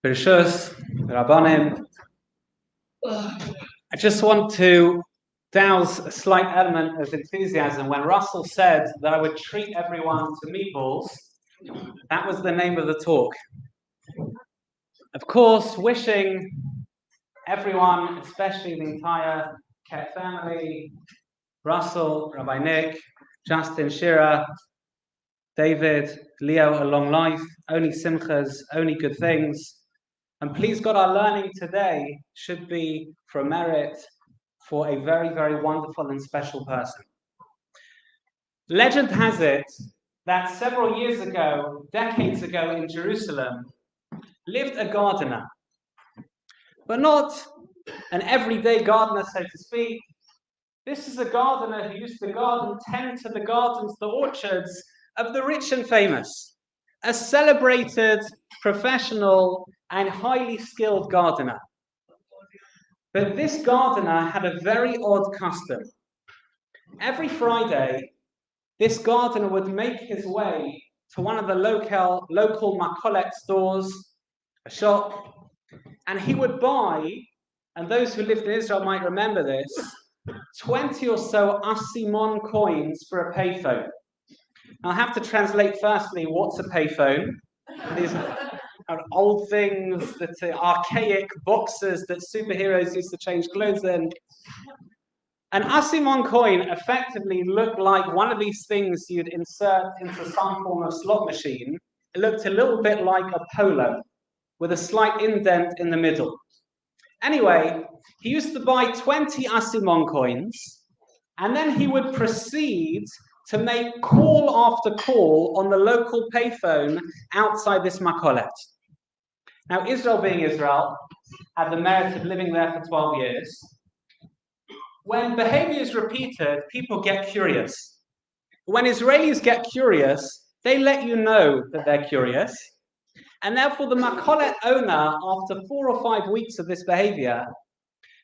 Bereshus, Rabbanim. I just want to douse a slight element of enthusiasm. When Russell said that I would treat everyone to meatballs, that was the name of the talk. Of course, wishing everyone, especially the entire Kett family, Russell, Rabbi Nick, Justin, Shira, David, Leo, a long life, only simchas, only good things. And please God, our learning today should be for merit for a very, very wonderful and special person. Legend has it that several years ago, decades ago in Jerusalem, lived a gardener, but not an everyday gardener, so to speak. This is a gardener who used to tend to the gardens, the orchards of the rich and famous, a celebrated, professional, and highly skilled gardener. But this gardener had a very odd custom. Every Friday, this gardener would make his way to one of the local makolet stores, a shop, and he would buy, and those who lived in Israel might remember this, 20 or so asimon coins for a payphone. I'll have to translate firstly what's a payphone. These are old things, that are archaic boxes that superheroes used to change clothes in. An asimon coin effectively looked like one of these things you'd insert into some form of slot machine. It looked a little bit like a polo with a slight indent in the middle. Anyway, he used to buy 20 asimon coins, and then he would proceed to make call after call on the local payphone outside this makolet. Now, Israel being Israel, had the merit of living there for 12 years. When behavior is repeated, people get curious. When Israelis get curious, they let you know that they're curious. And therefore, the makolet owner, after 4 or 5 weeks of this behavior,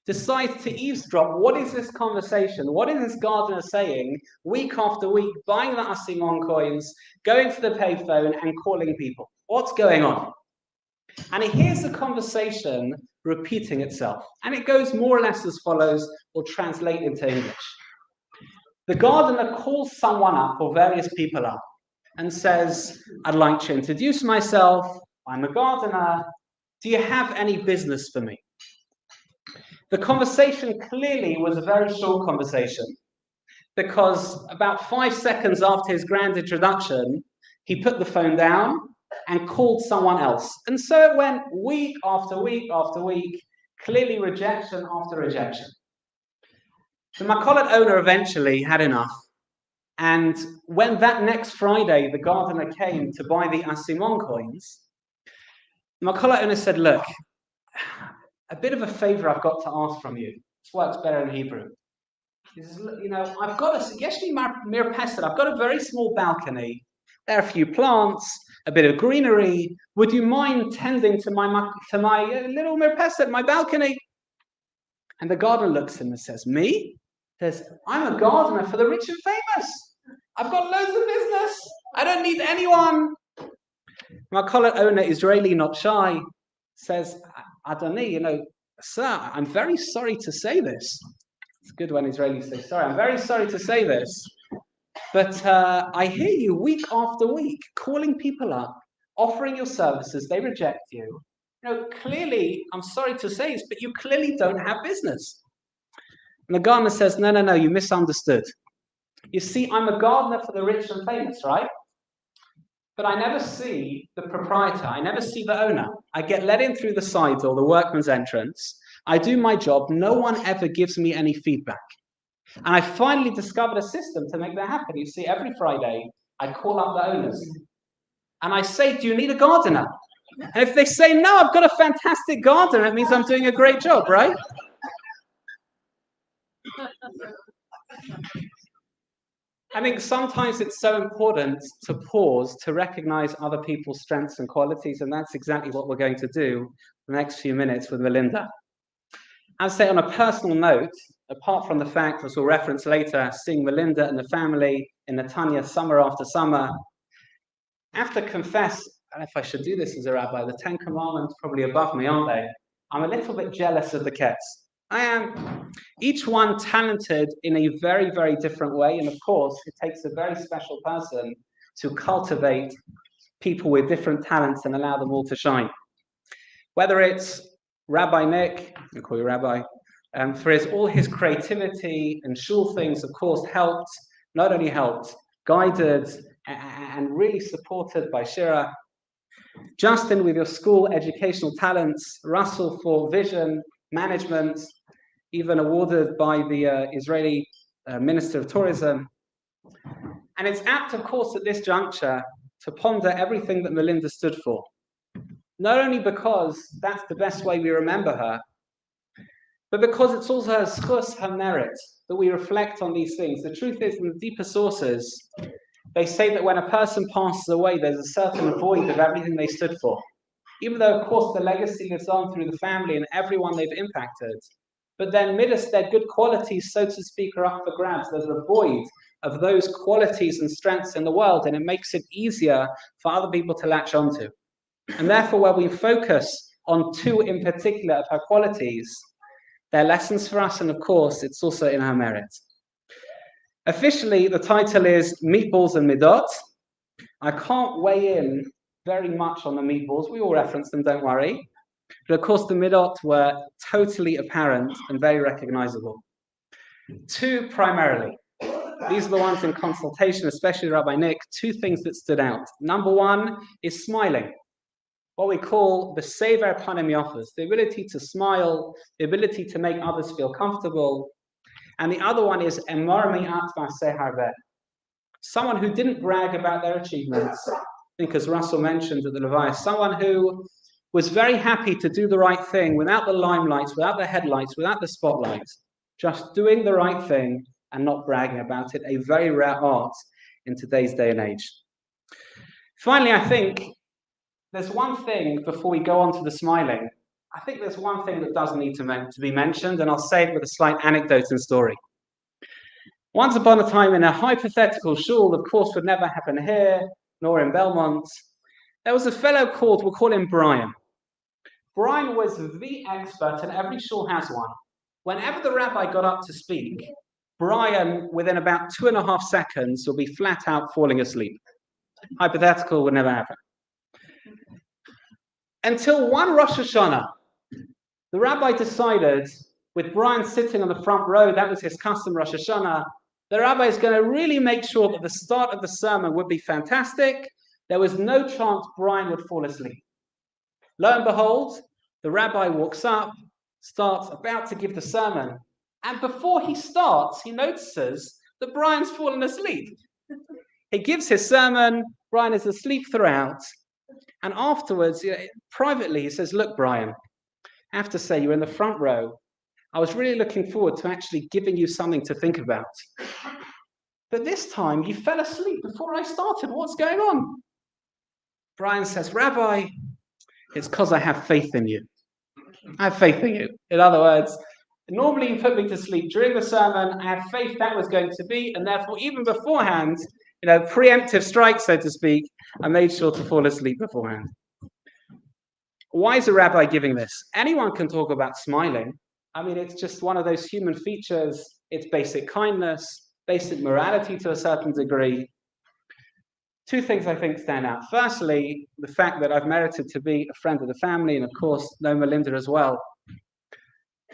decides to eavesdrop. What is this conversation? What is this gardener saying week after week, buying the asimon coins, going to the payphone and calling people? What's going on? And he hears the conversation repeating itself. And it goes more or less as follows, or translate into English. The gardener calls someone up, or various people up, and says, I'd like to introduce myself. I'm a gardener. Do you have any business for me? The conversation clearly was a very short conversation, because about 5 seconds after his grand introduction, he put the phone down and called someone else. And so it went week after week after week, clearly rejection after rejection. The makolet owner eventually had enough. And when that next Friday, the gardener came to buy the asimon coins, the makolet owner said, look, a bit of a favor I've got to ask from you. This works better in Hebrew. He says, I've got a very small balcony. There are a few plants, a bit of greenery. Would you mind tending to my little mirpeset, my balcony? And the gardener looks at him and says, me? He says, I'm a gardener for the rich and famous. I've got loads of business. I don't need anyone. Makolet owner, Israeli, not shy, says, Adoni, sir, I'm very sorry to say this. It's good when Israelis say sorry. I'm very sorry to say this. But I hear you week after week calling people up, offering your services. They reject you. Clearly, I'm sorry to say this, but you clearly don't have business. And the gardener says, no, you misunderstood. You see, I'm a gardener for the rich and famous, right? But I never see the proprietor. I never see the owner. I get let in through the side door, the workman's entrance. I do my job. No one ever gives me any feedback. And I finally discovered a system to make that happen. You see, every Friday, I call up the owners. And I say, do you need a gardener? And if they say, no, I've got a fantastic gardener, it means I'm doing a great job, right? I think sometimes it's so important to pause, to recognize other people's strengths and qualities, and that's exactly what we're going to do the next few minutes with Melinda. I'll say on a personal note, apart from the fact, as we'll reference later, seeing Melinda and the family in Netanya summer after summer, I have to confess, don't know if I should do this as a rabbi. The Ten Commandments probably above me, aren't they? I'm a little bit jealous of the Ketts. I am. Each one talented in a very, very different way. And of course, it takes a very special person to cultivate people with different talents and allow them all to shine. Whether it's Rabbi Nick, I call you Rabbi, for all his creativity and shul things, of course, helped, not only helped, guided and really supported by Shira. Justin with your school educational talents, Russell for vision, management, even awarded by the Israeli Minister of Tourism. And it's apt, of course, at this juncture to ponder everything that Melinda stood for. Not only because that's the best way we remember her, but because it's also her schus, her merit, that we reflect on these things. The truth is, in the deeper sources, they say that when a person passes away, there's a certain void of everything they stood for. Even though, of course, the legacy lives on through the family and everyone they've impacted. But then, Middot, their good qualities, so to speak, are up for grabs. There's a void of those qualities and strengths in the world, and it makes it easier for other people to latch onto. And therefore, where we focus on two in particular of her qualities, they're lessons for us, and of course, it's also in her merit. Officially, the title is Meatballs and Middot. I can't weigh in very much on the meatballs. We all reference them, don't worry. But of course, the Middot were totally apparent and very recognizable. Two primarily. These are the ones in consultation, especially Rabbi Nick, two things that stood out. Number one is smiling. What we call the sever panim yafos, the ability to smile, the ability to make others feel comfortable. And the other one is emar mi'at v'aseh harbeh. Someone who didn't brag about their achievements. I think as Russell mentioned at the Levi, someone who was very happy to do the right thing without the limelights, without the headlights, without the spotlights, just doing the right thing and not bragging about it, a very rare art in today's day and age. Finally, I think there's one thing before we go on to the smiling. I think there's one thing that does need to be mentioned, and I'll say it with a slight anecdote and story. Once upon a time in a hypothetical shul, of course would never happen here, nor in Belmont, there was a fellow called, we'll call him Brian. Brian was the expert, and every shul has one. Whenever the rabbi got up to speak, Brian, within about 2.5 seconds, will be flat out falling asleep. Hypothetical would never happen. Until one Rosh Hashanah, the rabbi decided, with Brian sitting on the front row, that was his custom Rosh Hashanah, the rabbi is going to really make sure that the start of the sermon would be fantastic. There was no chance Brian would fall asleep. Lo and behold, the rabbi walks up, starts about to give the sermon, and before he starts, he notices that Brian's fallen asleep. He gives his sermon, Brian is asleep throughout, and afterwards, privately, he says, look, Brian, I have to say, you're in the front row. I was really looking forward to actually giving you something to think about. But this time, you fell asleep before I started. What's going on? Brian says, Rabbi, it's because I have faith in you. I have faith in you. In other words, normally you put me to sleep during the sermon. I have faith that was going to be, and therefore, even beforehand, preemptive strike, so to speak, I made sure to fall asleep beforehand. Why is a rabbi giving this? Anyone can talk about smiling. I mean, it's just one of those human features. It's basic kindness, basic morality to a certain degree. Two things I think stand out. Firstly, the fact that I've merited to be a friend of the family, and of course, know Melinda as well.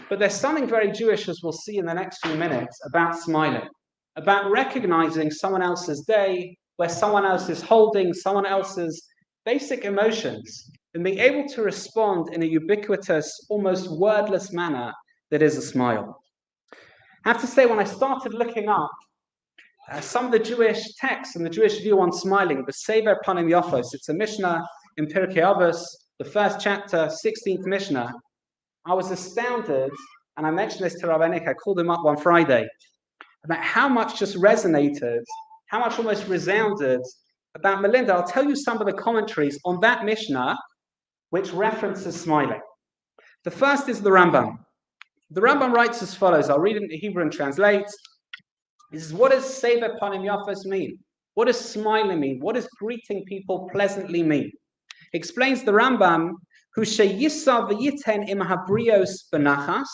But there's something very Jewish, as we'll see in the next few minutes, about smiling, about recognizing someone else's day, where someone else is holding someone else's basic emotions, and being able to respond in a ubiquitous, almost wordless manner that is a smile. I have to say, when I started looking up some of the Jewish texts and the Jewish view on smiling, the Sever Panim Yafos, it's a Mishnah in Pirkei Avos, the first chapter, 16th Mishnah. I was astounded, and I mentioned this to Rabbi Nick, I called him up one Friday, about how much just resonated, how much almost resounded about Melinda. I'll tell you some of the commentaries on that Mishnah, which references smiling. The first is the Rambam. The Rambam writes as follows. I'll read it in Hebrew and translate. This is, what does Sever Panim Yafos mean? What does smiling mean? What does greeting people pleasantly mean? Explains the Rambam, who sheyisav v'yiten im habrios benachas,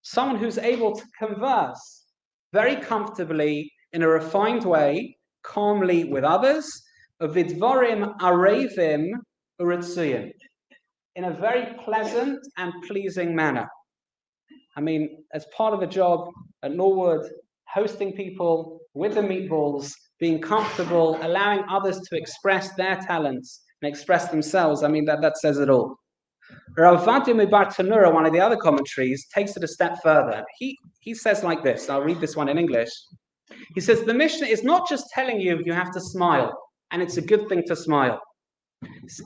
someone who's able to converse very comfortably in a refined way, calmly with others, vidvarim arevim uritzuyim, in a very pleasant and pleasing manner. I mean, as part of a job at Norwood, hosting people with the Meatballs, being comfortable, allowing others to express their talents and express themselves, I mean, that says it all. Rav Vadim Tanura, one of the other commentaries, takes it a step further. He says like this, I'll read this one in English. He says, the Mishnah is not just telling you have to smile, and it's a good thing to smile.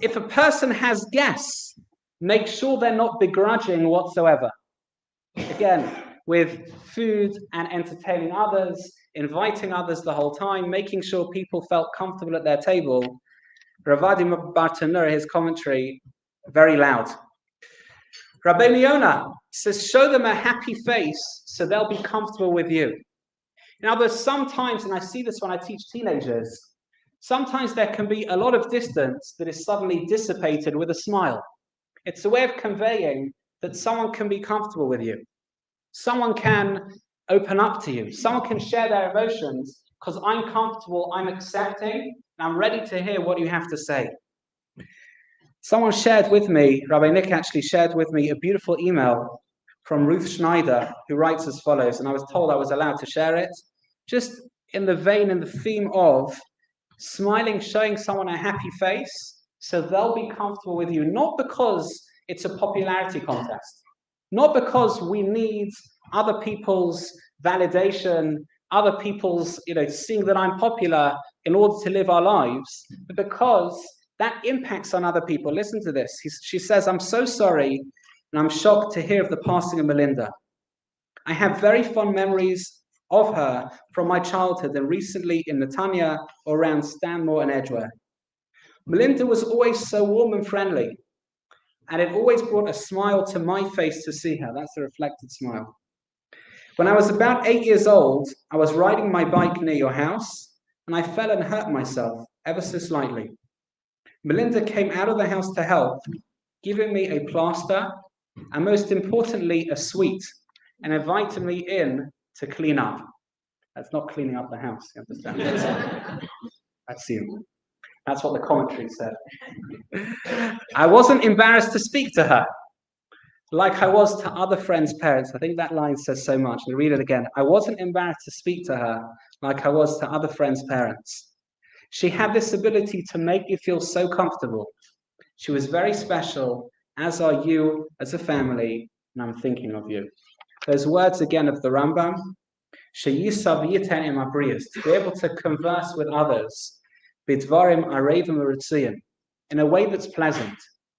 If a person has guests, make sure they're not begrudging whatsoever. Again, with food and entertaining others, inviting others the whole time, making sure people felt comfortable at their table. Rav Vadim Tanura, his commentary, very loud. Rabbi Leona says, show them a happy face so they'll be comfortable with you. Now, there's sometimes, and I see this when I teach teenagers, sometimes there can be a lot of distance that is suddenly dissipated with a smile. It's a way of conveying that someone can be comfortable with you. Someone can open up to you. Someone can share their emotions because I'm comfortable, I'm accepting, and I'm ready to hear what you have to say. Someone shared with me, Rabbi Nick actually shared with me a beautiful email from Ruth Schneider, who writes as follows, and I was told I was allowed to share it, just in the vein and the theme of smiling, showing someone a happy face, so they'll be comfortable with you, not because it's a popularity contest, not because we need other people's validation, other people's, seeing that I'm popular in order to live our lives, but because that impacts on other people. Listen to this. She says, I'm so sorry, and I'm shocked to hear of the passing of Melinda. I have very fond memories of her from my childhood and recently in Netanya or around Stanmore and Edgware. Melinda was always so warm and friendly, and it always brought a smile to my face to see her. That's a reflected smile. When I was about 8 years old, I was riding my bike near your house, and I fell and hurt myself ever so slightly. Melinda came out of the house to help, giving me a plaster, and most importantly, a sweet, and invited me in to clean up. That's not cleaning up the house, you understand? That's you. That's what the commentary said. I wasn't embarrassed to speak to her, like I was to other friends' parents. I think that line says so much. I'll read it again. I wasn't embarrassed to speak to her, like I was to other friends' parents. She had this ability to make you feel so comfortable. She was very special, as are you as a family, and I'm thinking of you. Those words again of the Rambam, sheyisav v'yiten im habrios, to be able to converse with others, bidvarim arevim uritzuyim, in a way that's pleasant,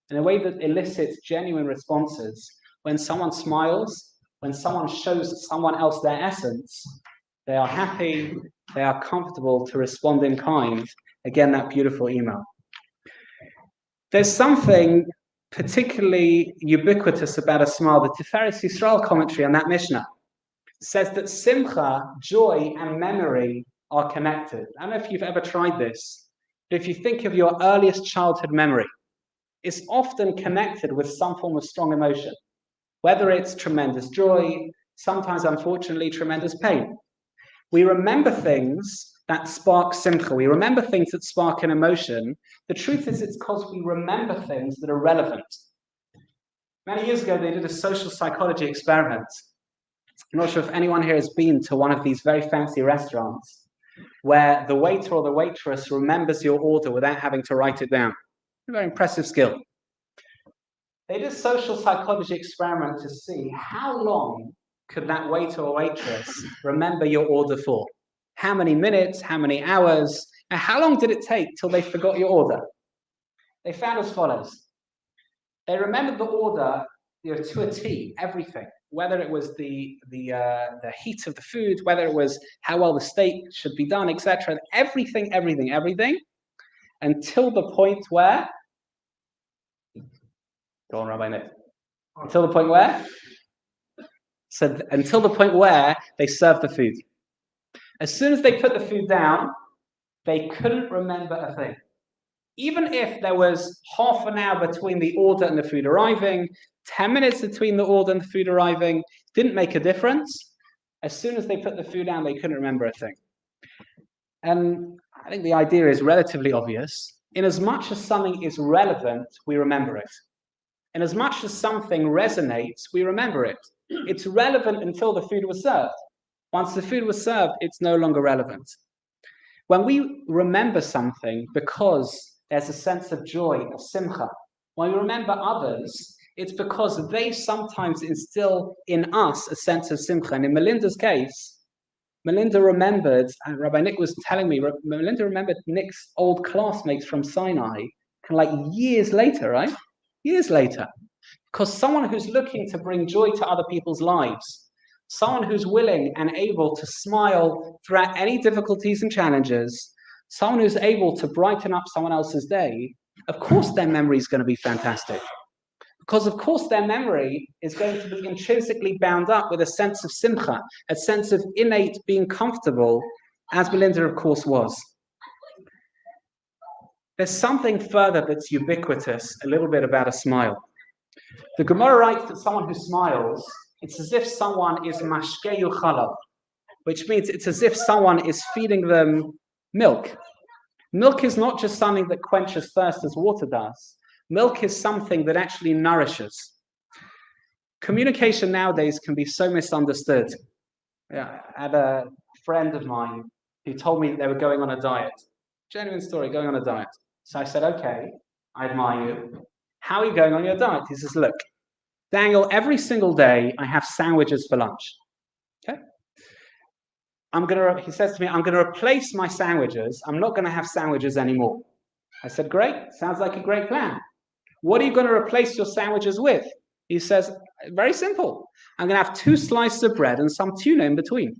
in a way that elicits genuine responses. When someone smiles, when someone shows someone else their essence, they are happy, they are comfortable to respond in kind. Again, that beautiful email. There's something particularly ubiquitous about a smile. The Tiferes Yisrael commentary on that Mishnah says that simcha, joy, and memory are connected. I don't know if you've ever tried this, but if you think of your earliest childhood memory, it's often connected with some form of strong emotion, whether it's tremendous joy, sometimes, unfortunately, tremendous pain. We remember things that spark simcha. We remember things that spark an emotion. The truth is, it's because we remember things that are relevant. Many years ago, they did a social psychology experiment. I'm not sure if anyone here has been to one of these very fancy restaurants where the waiter or the waitress remembers your order without having to write it down. A very impressive skill. They did a social psychology experiment to see how long could that waiter or waitress remember your order for? How many minutes, how many hours, and how long did it take till they forgot your order? They found as follows. They remembered the order to a T, everything, whether it was the heat of the food, whether it was how well the steak should be done, etc. Everything, until the point where? Go on, Rabbi Nick. Until the point where? So until the point where they served the food. As soon as they put the food down, they couldn't remember a thing. Even if there was half an hour between the order and the food arriving, 10 minutes between the order and the food arriving, didn't make a difference. As soon as they put the food down, they couldn't remember a thing. And I think the idea is relatively obvious. In as much as something is relevant, we remember it. In as much as something resonates, we remember it. It's relevant until the food was served. Once the food was served, it's no longer relevant. When we remember something because there's a sense of joy, of simcha, when we remember others, it's because they sometimes instill in us a sense of simcha. And in Melinda's case, Melinda remembered, and Rabbi Nick was telling me, Melinda remembered Nick's old classmates from Sinai, like years later, right? Years later. Because someone who's looking to bring joy to other people's lives, someone who's willing and able to smile throughout any difficulties and challenges, someone who's able to brighten up someone else's day, of course their memory is going to be fantastic. Because of course their memory is going to be intrinsically bound up with a sense of simcha, a sense of innate being comfortable, as Melinda of course was. There's something further that's ubiquitous a little bit about a smile. The Gemara writes that someone who smiles, it's as if someone is mashkeyu chalav, which means it's as if someone is feeding them milk. Milk is not just something that quenches thirst as water does. Milk is something that actually nourishes. Communication nowadays can be so misunderstood. I had a friend of mine who told me that they were going on a diet. Genuine story, going on a diet. So I said, okay, I admire you. How are you going on your diet? He says, look, Daniel, every single day I have sandwiches for lunch. Okay? He says to me, I'm going to replace my sandwiches. I'm not going to have sandwiches anymore. I said, great, sounds like a great plan. What are you going to replace your sandwiches with? He says, very simple. I'm going to have 2 slices of bread and some tuna in between.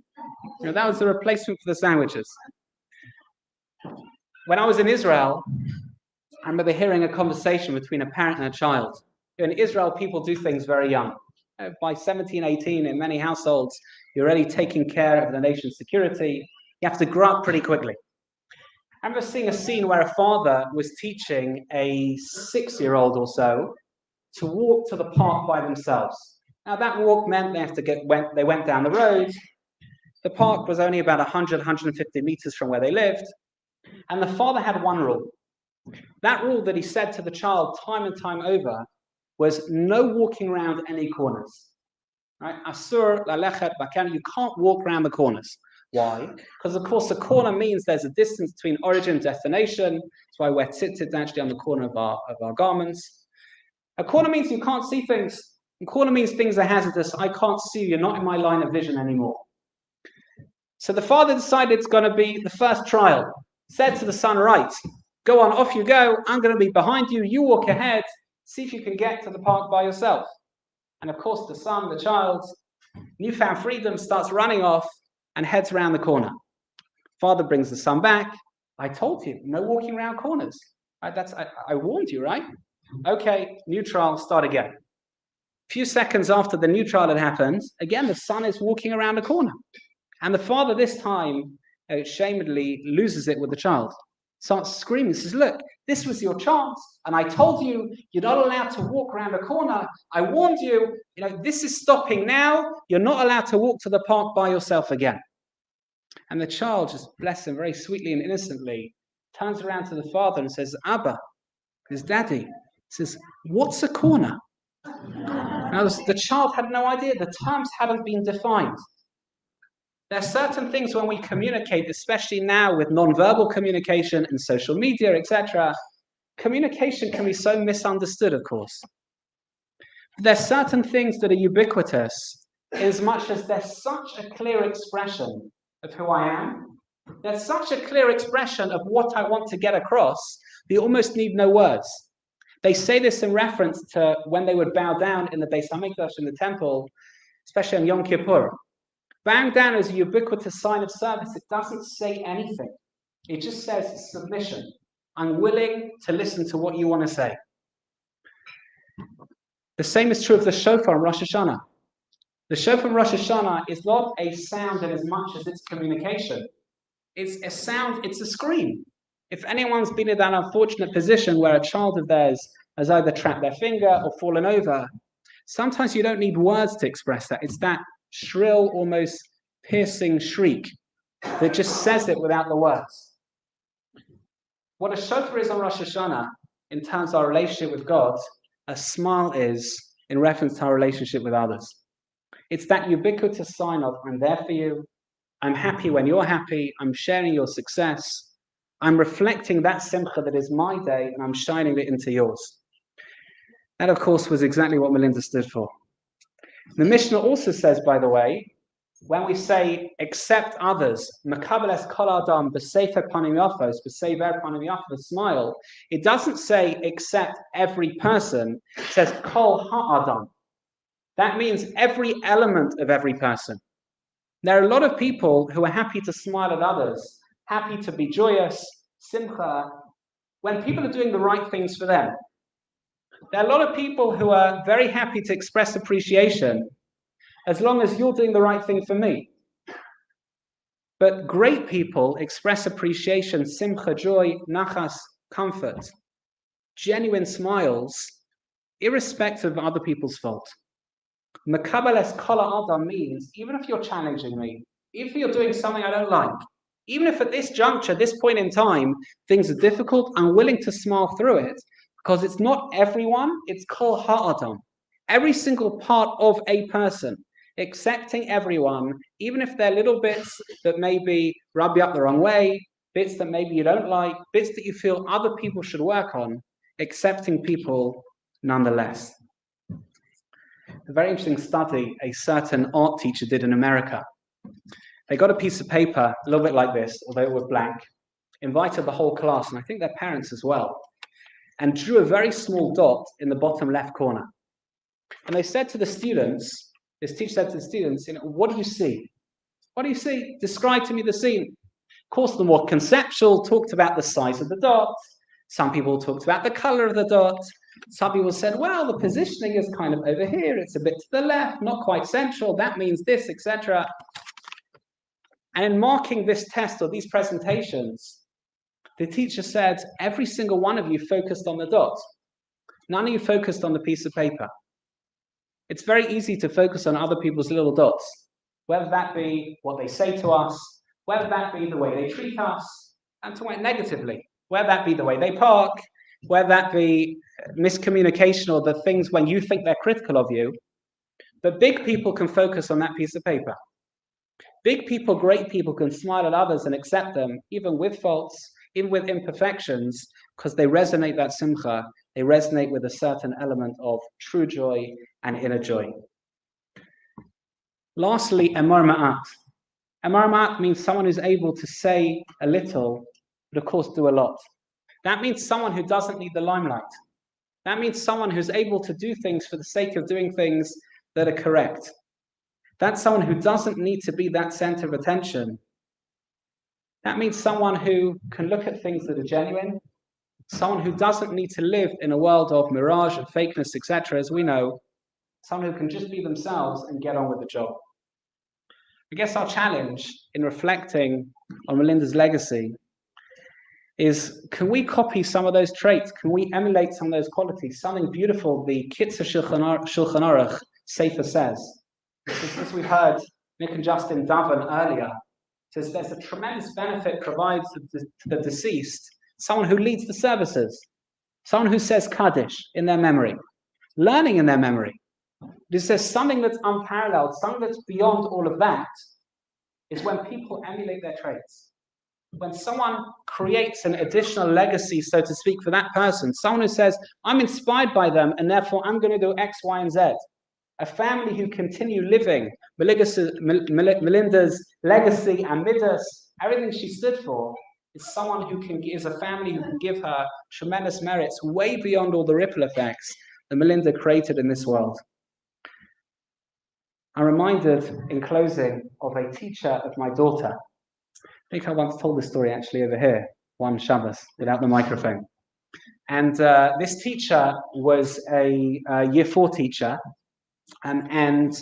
That was the replacement for the sandwiches. When I was in Israel, I remember hearing a conversation between a parent and a child. In Israel, people do things very young. By 17, 18, in many households, you're already taking care of the nation's security. You have to grow up pretty quickly. I remember seeing a scene where a father was teaching a 6-year-old or so to walk to the park by themselves. Now that walk meant they went down the road. The park was only about 100, 150 meters from where they lived. And the father had one rule. That rule that he said to the child time and time over was no walking around any corners. Right? Asur lalechet bakan, you can't walk around the corners. Why? Because of course a corner means there's a distance between origin and destination. That's why we're tzitzit actually on the corner of our garments. A corner means you can't see things. A corner means things are hazardous. I can't see you. You're not in my line of vision anymore. So the father decided it's going to be the first trial. Said to the son, right, go on, off you go. I'm going to be behind you. You walk ahead. See if you can get to the park by yourself. And of course, the son, the child, newfound freedom, starts running off and heads around the corner. Father brings the son back. I told you, no walking around corners. Right, I warned you, right? Okay, new trial, start again. A few seconds after the new trial had happened, again, the son is walking around a corner. And the father this time, shamedly, loses it with the child. Starts screaming, says, look, this was your chance. And I told you, you're not allowed to walk around a corner. I warned you, this is stopping now. You're not allowed to walk to the park by yourself again. And the child, just bless him very sweetly and innocently, turns around to the father and says, Abba, his daddy, says, what's a corner? Now, the child had no idea. The terms hadn't been defined. There are certain things when we communicate, especially now with non-verbal communication and social media, etc., communication can be so misunderstood, of course. There are certain things that are ubiquitous in as much as there's such a clear expression of who I am. There's such a clear expression of what I want to get across, that you almost need no words. They say this in reference to when they would bow down in the Beis HaMikdash in the temple, especially on Yom Kippur. Bowing down is a ubiquitous sign of service. It doesn't say anything. It just says submission. I'm willing to listen to what you want to say. The same is true of the shofar in Rosh Hashanah. The shofar in Rosh Hashanah is not a sound in as much as it's communication. It's a sound, it's a scream. If anyone's been in that unfortunate position where a child of theirs has either trapped their finger or fallen over, sometimes you don't need words to express that. It's that shrill, almost piercing shriek that just says it without the words. What a shofar is on Rosh Hashanah in terms of our relationship with God, a smile is in reference to our relationship with others. It's that ubiquitous sign of, I'm there for you, I'm happy when you're happy, I'm sharing your success, I'm reflecting that simcha that is my day, and I'm shining it into yours. That, of course, was exactly what Melinda stood for. The Mishnah also says, by the way, when we say accept others, makabeles kol adam b'sefer panim yafos, b'sever panim yafos, smile, it doesn't say accept every person, it says kol ha'adam. That means every element of every person. There are a lot of people who are happy to smile at others, happy to be joyous, simcha, when people are doing the right things for them. There are a lot of people who are very happy to express appreciation as long as you're doing the right thing for me. But great people express appreciation, simcha, joy, nachas, comfort, genuine smiles, irrespective of other people's fault. Makabeles kol adam means, even if you're challenging me, even if you're doing something I don't like, even if at this juncture, this point in time, things are difficult, I'm willing to smile through it, because it's not everyone, it's kol ha'adam. Every single part of a person, accepting everyone, even if they're little bits that maybe rub you up the wrong way, bits that maybe you don't like, bits that you feel other people should work on, accepting people nonetheless. A very interesting study a certain art teacher did in America. They got a piece of paper, a little bit like this, although it was blank, invited the whole class, and I think their parents as well, and drew a very small dot in the bottom left corner. And they said to the students, this teacher said to the students, what do you see? What do you see? Describe to me the scene. Of course, the more conceptual talked about the size of the dot. Some people talked about the color of the dot. Some people said, well, the positioning is kind of over here. It's a bit to the left, not quite central. That means this, etc. And in marking this test or these presentations, the teacher said, every single one of you focused on the dot. None of you focused on the piece of paper. It's very easy to focus on other people's little dots, whether that be what they say to us, whether that be the way they treat us, and to write negatively, whether that be the way they park, whether that be miscommunication or the things when you think they're critical of you. But big people can focus on that piece of paper. Big people, great people can smile at others and accept them, even with faults, even with imperfections, because they resonate that simcha. They resonate with a certain element of true joy and inner joy. Lastly, emor ma'at. Emor ma'at means someone who's able to say a little, but of course do a lot. That means someone who doesn't need the limelight. That means someone who's able to do things for the sake of doing things that are correct. That's someone who doesn't need to be that center of attention. That means someone who can look at things that are genuine, someone who doesn't need to live in a world of mirage and fakeness, etc., as we know, someone who can just be themselves and get on with the job. I guess our challenge in reflecting on Melinda's legacy is, can we copy some of those traits? Can we emulate some of those qualities? Something beautiful the Kitzur Shulchan Aruch Sefer says. As we heard Nick and Justin Daven earlier, says there's a tremendous benefit provided to the deceased, someone who leads the services, someone who says Kaddish in their memory, learning in their memory. This says something that's unparalleled, something that's beyond all of that, is when people emulate their traits. When someone creates an additional legacy, so to speak, for that person, someone who says, I'm inspired by them, and therefore I'm going to do X, Y, and Z. A family who continue living Melinda's legacy and Middot, everything she stood for, is someone who is a family who can give her tremendous merits way beyond all the ripple effects that Melinda created in this world. I'm reminded in closing of a teacher of my daughter. I think I once told this story actually over here, one Shabbos, without the microphone. And this teacher was a year 4 teacher. And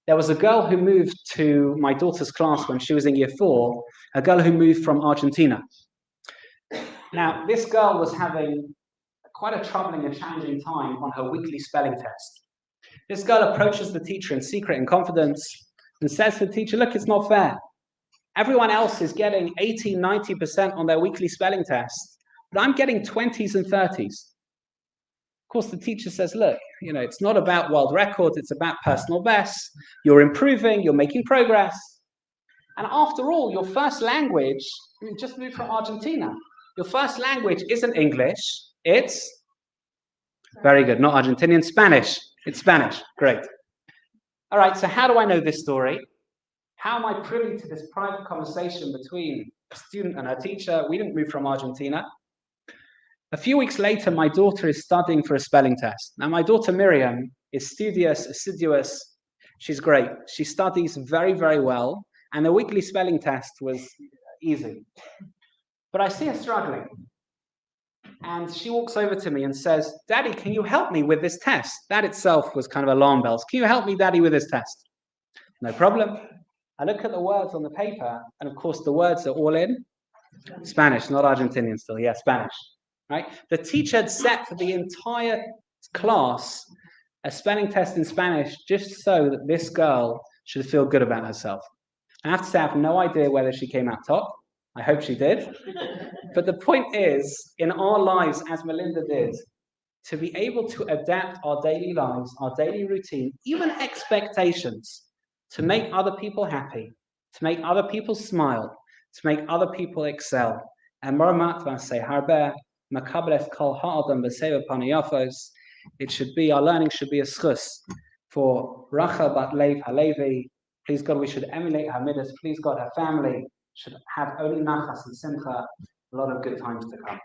there was a girl who moved to my daughter's class when she was in year 4, a girl who moved from Argentina. Now, this girl was having quite a troubling and challenging time on her weekly spelling test. This girl approaches the teacher in secret and confidence and says to the teacher, look, it's not fair. Everyone else is getting 80, 90% on their weekly spelling test, but I'm getting 20s and 30s. Of course, the teacher says, look, it's not about world records, it's about personal bests. You're improving, you're making progress. And after all, your first language, you just moved from Argentina. Your first language isn't English, it's very good, not Argentinian, Spanish. It's Spanish, great. All right, so how do I know this story? How am I privy to this private conversation between a student and her teacher? We didn't move from Argentina. A few weeks later, my daughter is studying for a spelling test. Now, my daughter Miriam is studious, assiduous. She's great. She studies very, very well. And the weekly spelling test was easy. But I see her struggling. And she walks over to me and says, Daddy, can you help me with this test? That itself was kind of alarm bells. Can you help me, Daddy, with this test? No problem. I look at the words on the paper, and of course the words are all in Spanish, not Argentinian still. Yeah, Spanish. Right? The teacher had set for the entire class a spelling test in Spanish just so that this girl should feel good about herself. I have to say, I have no idea whether she came out top. I hope she did. But the point is, in our lives, as Melinda did, to be able to adapt our daily lives, our daily routine, even expectations, to make other people happy, to make other people smile, to make other people excel. And Maramatva say, Harbe, Makabeles kol ha'adam b'seva panayafos. It should be, our learning should be a schus for Rachel bat Leib HaLevi. Please God, we should emulate her Middot. Please God, her family should have only nachas and simcha, a lot of good times to come.